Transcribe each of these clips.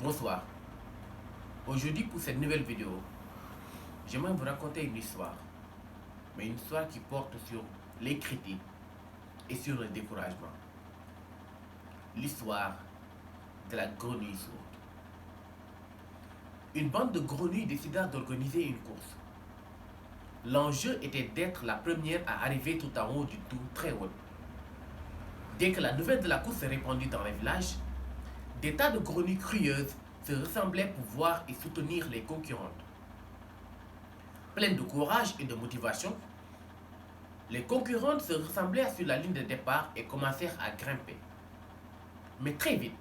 Bonsoir. Aujourd'hui pour cette nouvelle vidéo, j'aimerais vous raconter une histoire. Mais une histoire qui porte sur les critiques et sur le découragement. L'histoire de la grenouille sourde. Une bande de grenouilles décida d'organiser une course. L'enjeu était d'être la première à arriver tout en haut du tour très haut. Dès que la nouvelle de la course s'est répandue dans les villages, des tas de grenouilles curieuses se ressemblaient pour voir et soutenir les concurrentes. Pleines de courage et de motivation, les concurrentes se rassemblèrent sur la ligne de départ et commencèrent à grimper. Mais très vite,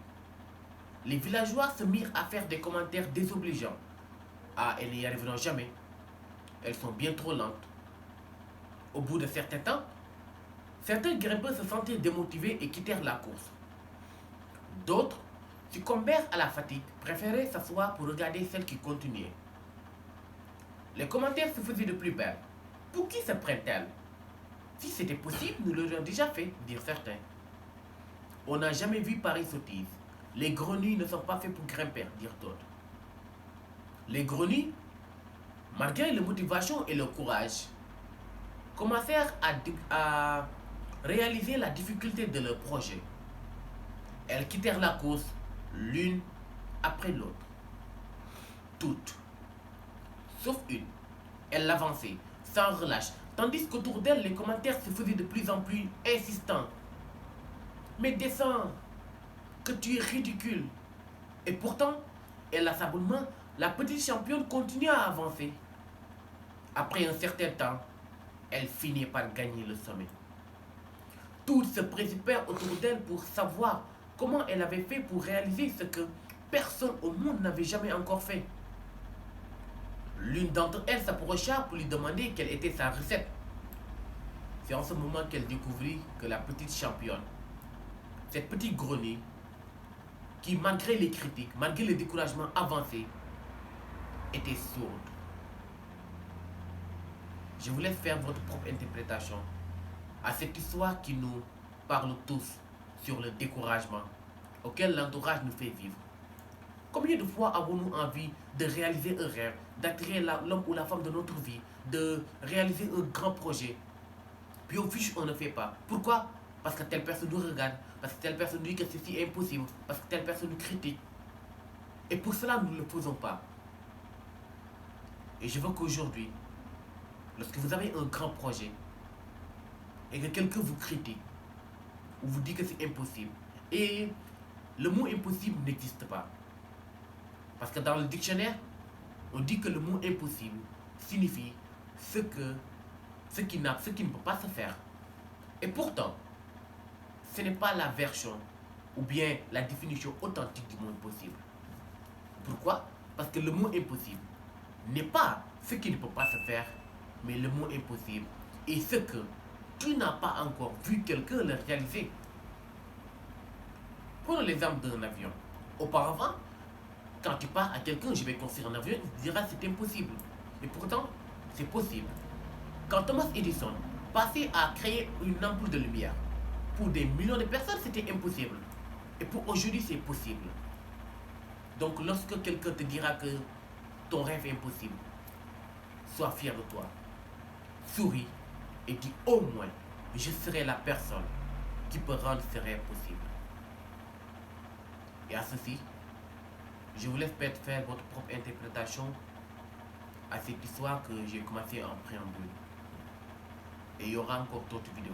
les villageois se mirent à faire des commentaires désobligeants. Ah, elles n'y arriveront jamais. Elles sont bien trop lentes. Au bout de certains temps, certains grimpeurs se sentirent démotivés et quittèrent la course. D'autres succombèrent à la fatigue, préféraient s'asseoir pour regarder celles qui continuaient. Les commentaires se faisaient de plus belle. Pour qui se prennent-elles? Si c'était possible, nous l'aurions déjà fait, dirent certains. On n'a jamais vu pareille sottise. Les grenouilles ne sont pas faites pour grimper, dirent d'autres. Les grenouilles, malgré leur motivation et leur courage, commencèrent à réaliser la difficulté de leur projet. Elles quittèrent la course l'une après l'autre. Toutes, sauf une. Elles l'avançaient sans relâche, tandis qu'autour d'elle, les commentaires se faisaient de plus en plus insistants. Mais descends, que tu es ridicule. Et pourtant, inlassablement, la petite championne continua à avancer. Après un certain temps, elle finit par gagner le sommet. Toutes se précipitèrent autour d'elle pour savoir comment elle avait fait pour réaliser ce que personne au monde n'avait jamais encore fait. L'une d'entre elles s'approcha pour lui demander quelle était sa recette. C'est en ce moment qu'elle découvrit que la petite championne, cette petite grenouille, qui malgré les critiques, malgré le découragement avancé, était sourde. Je vous laisse faire votre propre interprétation à cette histoire qui nous parle tous sur le découragement auquel l'entourage nous fait vivre. Combien de fois avons-nous envie de réaliser un rêve, d'attirer l'homme ou la femme de notre vie, de réaliser un grand projet, puis au fiche on ne fait pas. Pourquoi? Parce que telle personne nous regarde, parce que telle personne dit que ceci est impossible, parce que telle personne nous critique. Et pour cela, nous ne le faisons pas. Et je veux qu'aujourd'hui, lorsque vous avez un grand projet, et que quelqu'un vous critique, ou vous dit que c'est impossible, et le mot impossible n'existe pas. Parce que dans le dictionnaire, on dit que le mot impossible signifie ce qui ne peut pas se faire. Et pourtant, ce n'est pas la version ou bien la définition authentique du mot impossible. Pourquoi? Parce que le mot impossible n'est pas ce qui ne peut pas se faire, mais le mot impossible est ce que tu n'as pas encore vu quelqu'un le réaliser. Prenons l'exemple d'un avion. Auparavant, quand tu parles à quelqu'un, je vais construire un avion, il dira c'est impossible. Et pourtant, c'est possible. Quand Thomas Edison passait à créer une ampoule de lumière, pour des millions de personnes, c'était impossible. Et pour aujourd'hui, c'est possible. Donc, lorsque quelqu'un te dira que ton rêve est impossible, sois fier de toi. Souris et dis au moins, je serai la personne qui peut rendre ce rêve possible. Et à ceci, je vous laisse peut-être faire votre propre interprétation à cette histoire que j'ai commencé en préambule. Et il y aura encore d'autres vidéos.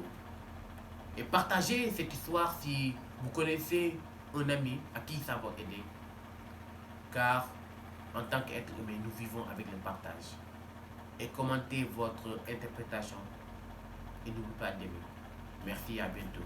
Et partagez cette histoire si vous connaissez un ami à qui ça va aider. Car en tant qu'être humain, nous vivons avec le partage. Et commentez votre interprétation. Et n'oubliez pas d'aimer. Merci et à bientôt.